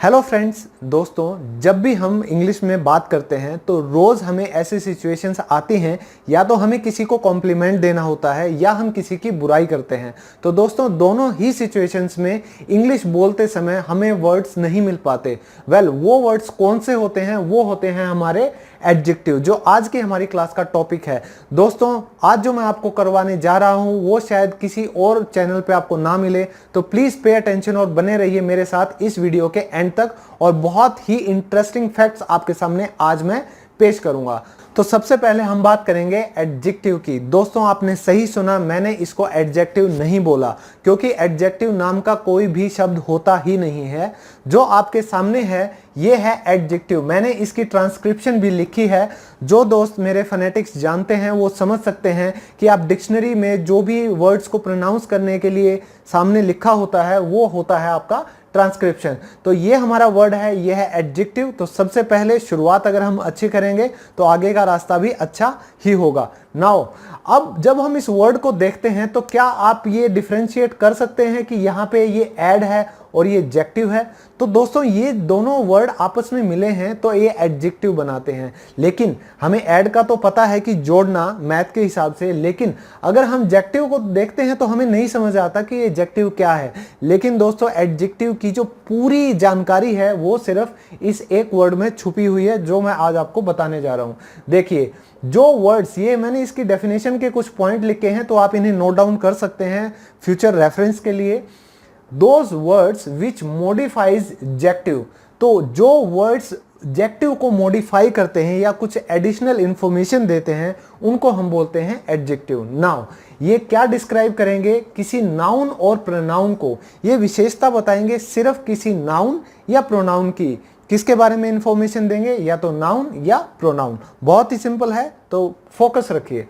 Hello friends, दोस्तों, जब भी हम इंग्लिश में बात करते हैं तो रोज़ हमें ऐसी सिचुएशंस आती हैं या तो हमें किसी को कॉम्प्लीमेंट देना होता है या हम किसी की बुराई करते हैं। तो दोस्तों, दोनों ही सिचुएशंस में इंग्लिश बोलते समय हमें वर्ड्स नहीं मिल पाते। वो वर्ड्स कौन से होते हैं? वो होते हैं हमारे एडजेक्टिव, जो आज की हमारी क्लास का टॉपिक है। दोस्तों, आज जो मैं आपको करवाने जा रहा हूं वो शायद किसी और चैनल पे आपको ना मिले, तो प्लीज पे अटेंशन और बने रहिए मेरे साथ इस वीडियो के एंड तक। और बहुत ही इंटरेस्टिंग फैक्ट्स आपके सामने आज मैं पेश करूंगा। तो सबसे पहले हम बात करेंगे एडजेक्टिव की। दोस्तों, आपने सही सुना, मैंने इसको एडजेक्टिव नहीं बोला, क्योंकि एडजेक्टिव नाम का कोई भी शब्द होता ही नहीं है। जो आपके सामने है ये है एडजेक्टिव। मैंने इसकी ट्रांसक्रिप्शन भी लिखी है। जो दोस्त मेरे फोनेटिक्स जानते हैं वो समझ सकते हैं कि आप डिक्शनरी में जो भी वर्ड्स को प्रोनाउंस करने के लिए सामने लिखा होता है वो होता है आपका ट्रांसक्रिप्शन। तो ये हमारा वर्ड है, ये है एडजेक्टिव। तो सबसे पहले शुरुआत अगर हम अच्छी करेंगे तो आगे का रास्ता भी अच्छा ही होगा। नाउ, अब जब हम इस वर्ड को देखते हैं तो क्या आप ये डिफरेंशिएट कर सकते हैं कि यहाँ पे ये एड है और ये एडजेक्टिव है? तो दोस्तों, ये दोनों वर्ड आपस में मिले हैं तो ये एडजेक्टिव बनाते हैं। लेकिन हमें ऐड का तो पता है कि जोड़ना मैथ के हिसाब से, लेकिन अगर हम एडजेक्टिव को देखते हैं तो हमें नहीं समझ आता कि ये एडजेक्टिव क्या है। लेकिन दोस्तों, एडजेक्टिव की जो पूरी जानकारी है वो सिर्फ इस एक वर्ड में छुपी हुई है, जो मैं आज आपको बताने जा रहा हूं। देखिए, जो वर्ड्स, ये मैंने इसकी डेफिनेशन के कुछ पॉइंट लिखे हैं तो आप इन्हें नोट डाउन कर सकते हैं फ्यूचर रेफरेंस के लिए। Those words which modifies adjective, तो जो वर्ड्स एडजेक्टिव को मॉडिफाई करते हैं या कुछ एडिशनल इंफॉर्मेशन देते हैं उनको हम बोलते हैं एडजेक्टिव। नाउ, ये क्या डिस्क्राइब करेंगे? किसी नाउन और प्रोनाउन को ये विशेषता बताएंगे, सिर्फ किसी नाउन या प्रोनाउन की। किसके बारे में इंफॉर्मेशन देंगे? या तो नाउन या प्रोनाउन। बहुत ही सिंपल है, तो फोकस रखिए।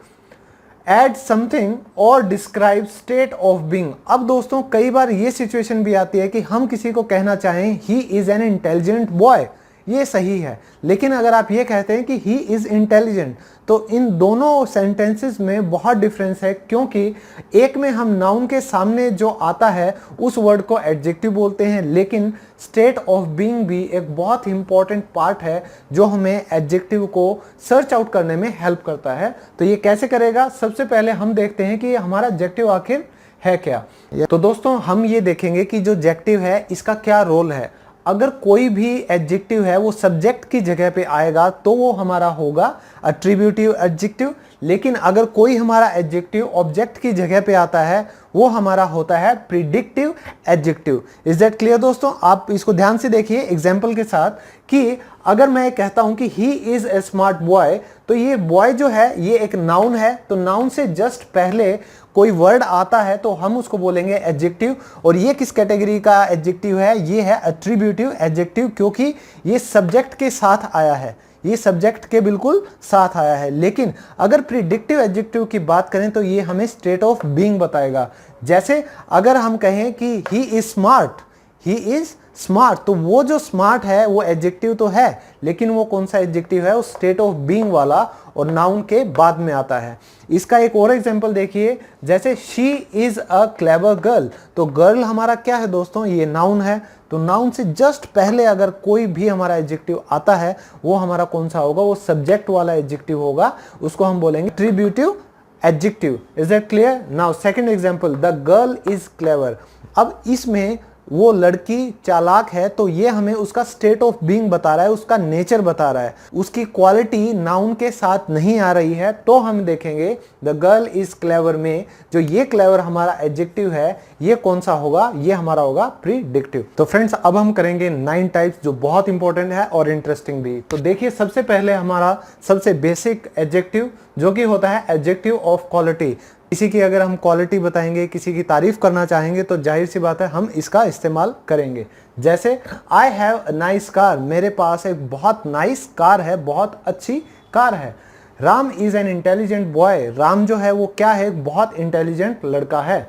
एड समथिंग और डिस्क्राइब स्टेट ऑफ बीइंग। अब दोस्तों, कई बार ये सिचुएशन भी आती है कि हम किसी को कहना चाहें he is an intelligent boy, ये सही है। लेकिन अगर आप ये कहते हैं कि ही इज इंटेलिजेंट, तो इन दोनों सेंटेंसेस में बहुत डिफरेंस है, क्योंकि एक में हम नाउन के सामने जो आता है उस वर्ड को एडजेक्टिव बोलते हैं, लेकिन स्टेट ऑफ बीइंग भी एक बहुत इंपॉर्टेंट पार्ट है जो हमें एडजेक्टिव को सर्च आउट करने में हेल्प करता है। तो ये कैसे करेगा? सबसे पहले हम देखते हैं कि हमारा एडजेक्टिव आखिर है क्या। तो दोस्तों, हम ये देखेंगे कि जो एडजेक्टिव है इसका क्या रोल है। अगर कोई भी एडजेक्टिव है वो सब्जेक्ट की जगह पे आएगा तो वो हमारा होगा एट्रीब्यूटिव एडजेक्टिव। लेकिन अगर कोई हमारा एडजेक्टिव ऑब्जेक्ट की जगह पे आता है वो हमारा होता है predictive adjective. Is that clear दोस्तों? आप इसको ध्यान से देखिए एग्जाम्पल के साथ कि अगर मैं कहता हूं कि he is a smart boy, तो ये बॉय जो है ये एक नाउन है। तो नाउन से जस्ट पहले कोई वर्ड आता है तो हम उसको बोलेंगे एडजेक्टिव। और ये किस कैटेगरी का एडजेक्टिव है? ये है एट्रीब्यूटिव एडजेक्टिव, क्योंकि ये सब्जेक्ट के साथ आया है, ये सब्जेक्ट के बिल्कुल साथ आया है। लेकिन अगर प्रिडिक्टिव एडजेक्टिव की बात करें तो ये हमें स्टेट ऑफ बीइंग बताएगा। जैसे अगर हम कहें कि he is smart, he is smart, तो वो जो स्मार्ट है वो एडजेक्टिव तो है, लेकिन वो कौन सा एडजेक्टिव है? वो स्टेट ऑफ बीइंग वाला और नाउन के बाद में आता है। इसका एक और एग्जांपल देखिए, जैसे she is a clever girl. तो गर्ल हमारा क्या है दोस्तों? ये नाउन है। तो नाउन से जस्ट पहले अगर कोई भी हमारा एडजेक्टिव आता है वो हमारा कौन सा होगा? वो सब्जेक्ट वाला एडजेक्टिव होगा, उसको हम बोलेंगे attributive adjective. Is that clear? Now second example, the girl is clever. अब इसमें वो लड़की चालाक है, तो ये हमें उसका स्टेट ऑफ बीइंग बता रहा है, उसका नेचर बता रहा है। उसकी क्वालिटी नाउन के साथ नहीं आ रही है, तो हम देखेंगे द गर्ल इज क्लेवर में जो ये क्लेवर हमारा एडजेक्टिव है ये कौन सा होगा? ये हमारा होगा प्रिडिक्टिव। तो फ्रेंड्स, अब हम करेंगे 9 टाइप्स, जो बहुत इंपॉर्टेंट है और इंटरेस्टिंग भी। तो देखिए, सबसे पहले हमारा सबसे बेसिक एडजेक्टिव जो कि होता है एडजेक्टिव ऑफ क्वालिटी। किसी की अगर हम क्वालिटी बताएंगे, किसी की तारीफ करना चाहेंगे, तो जाहिर सी बात है हम इसका इस्तेमाल करेंगे। जैसे I have a nice car, मेरे पास एक बहुत नाइस कार है, बहुत अच्छी कार है। Ram is an intelligent boy, Ram जो है वो क्या है? बहुत इंटेलिजेंट लड़का है।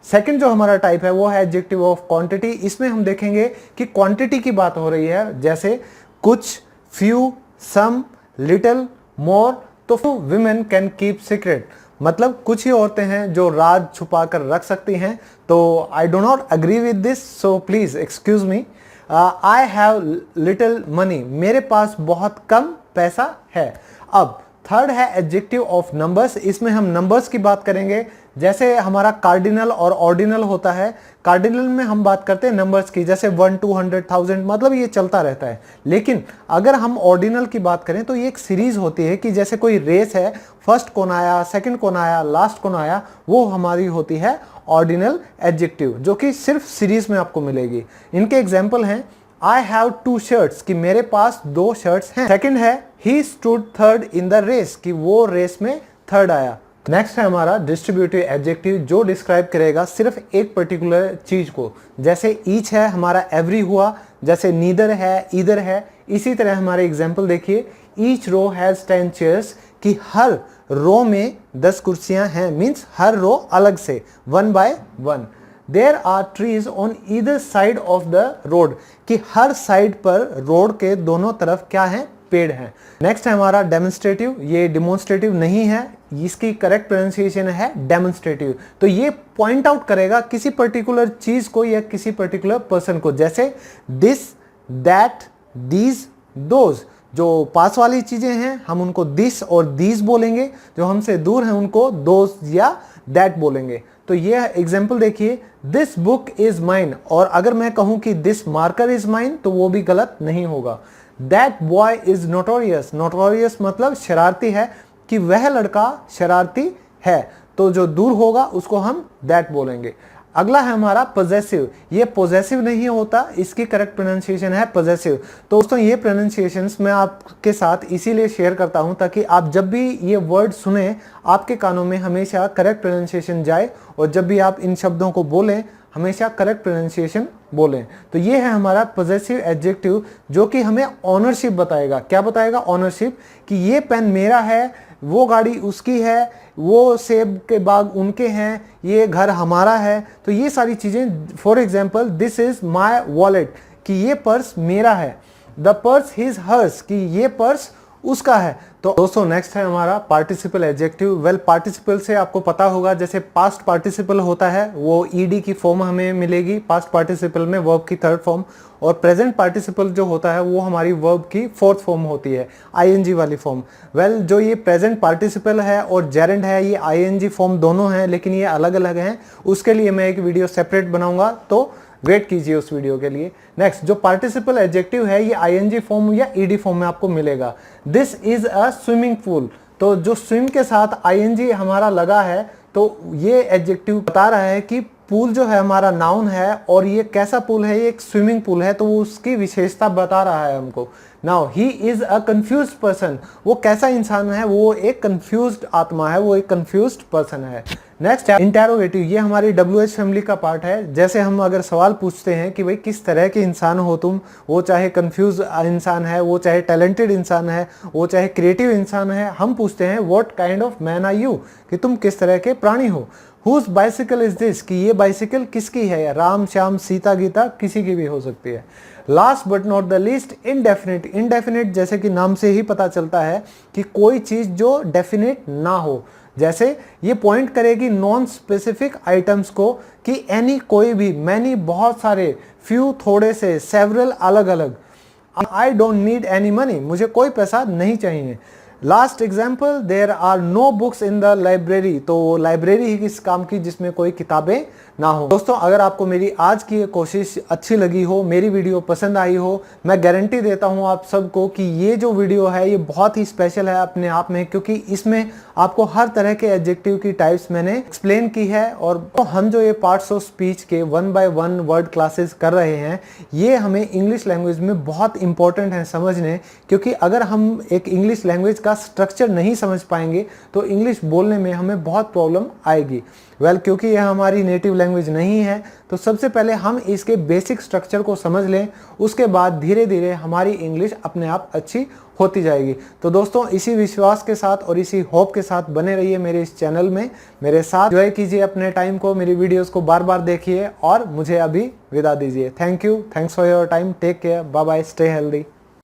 सेकंड जो हमारा टाइप है वो है एडजेक्टिव ऑफ क्वांटिटी। इसमें हम देखेंगे कि क्वांटिटी की बात हो रही है, जैसे कुछ, फ्यू, सम, लिटिल, मोर। तो women कैन कीप सीक्रेट, मतलब कुछ ही औरतें हैं जो राज छुपा कर रख सकती हैं। तो I do not agree with this, so please excuse me. I have little money, मेरे पास बहुत कम पैसा है। अब थर्ड है एडजेक्टिव ऑफ नंबर्स, इसमें हम नंबर्स की बात करेंगे। जैसे हमारा कार्डिनल और ऑर्डिनल होता है, कार्डिनल में हम बात करते हैं नंबर्स की, जैसे 1 200 1000, मतलब ये चलता रहता है। लेकिन अगर हम ऑर्डिनल की बात करें तो ये एक सीरीज होती है कि जैसे कोई रेस है, फर्स्ट कौन आया, सेकंड कौन आया, लास्ट कौन आया, वो हमारी होती है ऑर्डिनल एडजेक्टिव, जो कि सिर्फ सीरीज में आपको मिलेगी। इनके एग्जाम्पल हैं I have 2 shirts, कि मेरे पास 2 शर्ट्स हैं। सेकंड है he stood third in the race, कि वो रेस में थर्ड आया। नेक्स्ट है हमारा डिस्ट्रीब्यूटिव एडजेक्टिव, जो डिस्क्राइब करेगा सिर्फ एक पर्टिकुलर चीज को। जैसे ईच है हमारा एवरी हुआ, जैसे नीदर है ईदर है। इसी तरह हमारे एग्जाम्पल देखिए, ईच रो हैज 10 चेयर्स, कि हर रो में 10 कुर्सियां हैं, मीन्स हर रो अलग से 1 by 1। There are trees on either side of the road, कि हर साइड पर रोड के दोनों तरफ क्या है, पेड़ हैं। नेक्स्ट है हमारा डेमोन्स्ट्रेटिव, ये डिमोन्स्ट्रेटिव नहीं है, इसकी करेक्ट प्रोनाउंसिएशन है डेमोन्स्ट्रेटिव। तो ये पॉइंट आउट करेगा किसी पर्टिकुलर चीज को या किसी पर्टिकुलर पर्सन को, जैसे दिस, दैट, दीज, दोज। जो पास वाली चीजें हैं हम उनको दिस और दीज बोलेंगे, जो हमसे दूर हैं उनको दोज या दैट बोलेंगे। तो ये एग्जाम्पल देखिए, दिस बुक इज माइन, और अगर मैं कहूं कि दिस मार्कर इज माइन तो वो भी गलत नहीं होगा। That boy is notorious, notorious मतलब शरारती है, कि वह लड़का शरारती है, तो जो दूर होगा उसको हम दैट बोलेंगे। अगला है हमारा पोजेसिव, ये पोजेसिव नहीं होता, इसकी करेक्ट प्रोनाउंसिएशन है पोजेसिव। तो दोस्तों ये प्रोनाउंसिएशंस मैं आपके साथ इसीलिए शेयर करता हूं ताकि आप जब भी ये वर्ड सुने आपके कानों में हमेशा करेक्ट प्रोनाउंसिएशन जाए, और जब भी आप इन शब्दों को बोलें हमेशा करेक्ट प्रोनाउंसिएशन बोलें। तो ये है हमारा पोजेसिव एडजेक्टिव, जो कि हमें ऑनरशिप बताएगा। क्या बताएगा? ऑनरशिप, कि ये पेन मेरा है, वो गाड़ी उसकी है, वो सेब के बाग उनके हैं, ये घर हमारा है। तो ये सारी चीजें, for example this is my wallet, कि ये पर्स मेरा है। द पर्स इज हर्स, कि ये पर्स उसका है। तो दोस्तों नेक्स्ट है हमारा पार्टिसिपल एडजेक्टिव। वेल पार्टिसिपल से आपको पता होगा, जैसे पास्ट पार्टिसिपल होता है वो ईडी की फॉर्म हमें मिलेगी पास्ट पार्टिसिपल में, वर्ब की थर्ड फॉर्म, और प्रेजेंट पार्टिसिपल जो होता है वो हमारी वर्ब की फोर्थ फॉर्म होती है, आईएनजी वाली फॉर्म। वेल जो ये प्रेजेंट पार्टिसिपल है और जेरेंड है, ये आईएनजी फॉर्म दोनों हैं, लेकिन ये अलग अलग हैं। उसके लिए मैं एक वीडियो सेपरेट बनाऊंगा, तो वेट कीजिए उस वीडियो के लिए। नेक्स्ट जो पार्टिसिपल एडजेक्टिव है ये आईएनजी फॉर्म या ईडी फॉर्म में आपको मिलेगा। This is a swimming pool, तो जो स्विम के साथ आईएनजी हमारा लगा है, तो ये एडजेक्टिव बता रहा है कि पूल जो है हमारा नाउन है, और ये कैसा पूल है, ये एक स्विमिंग पूल है, तो वो उसकी विशेषता बता रहा है हमको। Now he is a confused person, वो कैसा इंसान है, वो एक कंफ्यूज्ड आत्मा है, वो एक कंफ्यूज्ड पर्सन है। नेक्स्ट है इंटेरोगेटिव, ये हमारी WH फैमिली का पार्ट है। जैसे हम अगर सवाल पूछते हैं कि भाई किस तरह के इंसान हो तुम, वो चाहे कंफ्यूज इंसान है, वो चाहे टैलेंटेड इंसान है, वो चाहे क्रिएटिव इंसान है, हम पूछते हैं what kind of man are you, कि तुम किस तरह के प्राणी हो। हुज बाइसिकल इज दिस, कि ये बाइसिकल किसकी है, राम श्याम सीता गीता किसी की भी हो सकती है। Last but not the least indefinite, indefinite जैसे कि नाम से ही पता चलता है कि कोई चीज जो डेफिनेट ना हो, जैसे ये पॉइंट करेगी नॉन स्पेसिफिक आइटम्स को, कि एनी कोई भी, मैनी बहुत सारे, फ्यू थोड़े से, सेवरल अलग अलग। I don't need any money, मुझे कोई पैसा नहीं चाहिए। Last example, there are no books in the library, तो लाइब्रेरी ही किस काम की जिसमें कोई किताबें ना हो। दोस्तों अगर आपको मेरी आज की ये कोशिश अच्छी लगी हो, मेरी वीडियो पसंद आई हो, मैं गारंटी देता हूँ आप सबको कि ये जो वीडियो है ये बहुत ही स्पेशल है अपने आप में, क्योंकि इसमें आपको हर तरह के एडजेक्टिव की टाइप्स मैंने एक्सप्लेन की है। और तो हम जो ये पार्ट्स ऑफ स्पीच के 1 by 1 वर्ड क्लासेस कर रहे हैं, ये हमें इंग्लिश लैंग्वेज में बहुत इंपॉर्टेंट है समझने, क्योंकि अगर हम एक इंग्लिश लैंग्वेज का स्ट्रक्चर नहीं समझ पाएंगे तो इंग्लिश बोलने में हमें बहुत प्रॉब्लम आएगी। वेल क्योंकि यह हमारी नेटिव लैंग्वेज नहीं है, तो सबसे पहले हम इसके बेसिक स्ट्रक्चर को समझ लें, उसके बाद धीरे धीरे हमारी इंग्लिश अपने आप अच्छी होती जाएगी। तो दोस्तों इसी विश्वास के साथ और इसी होप के साथ बने रहिए मेरे इस चैनल में, मेरे साथ एंजॉय कीजिए अपने टाइम को, मेरी वीडियोस को बार बार देखिए, और मुझे अभी विदा दीजिए। Thank you, thanks for your time, take care, bye bye, stay healthy.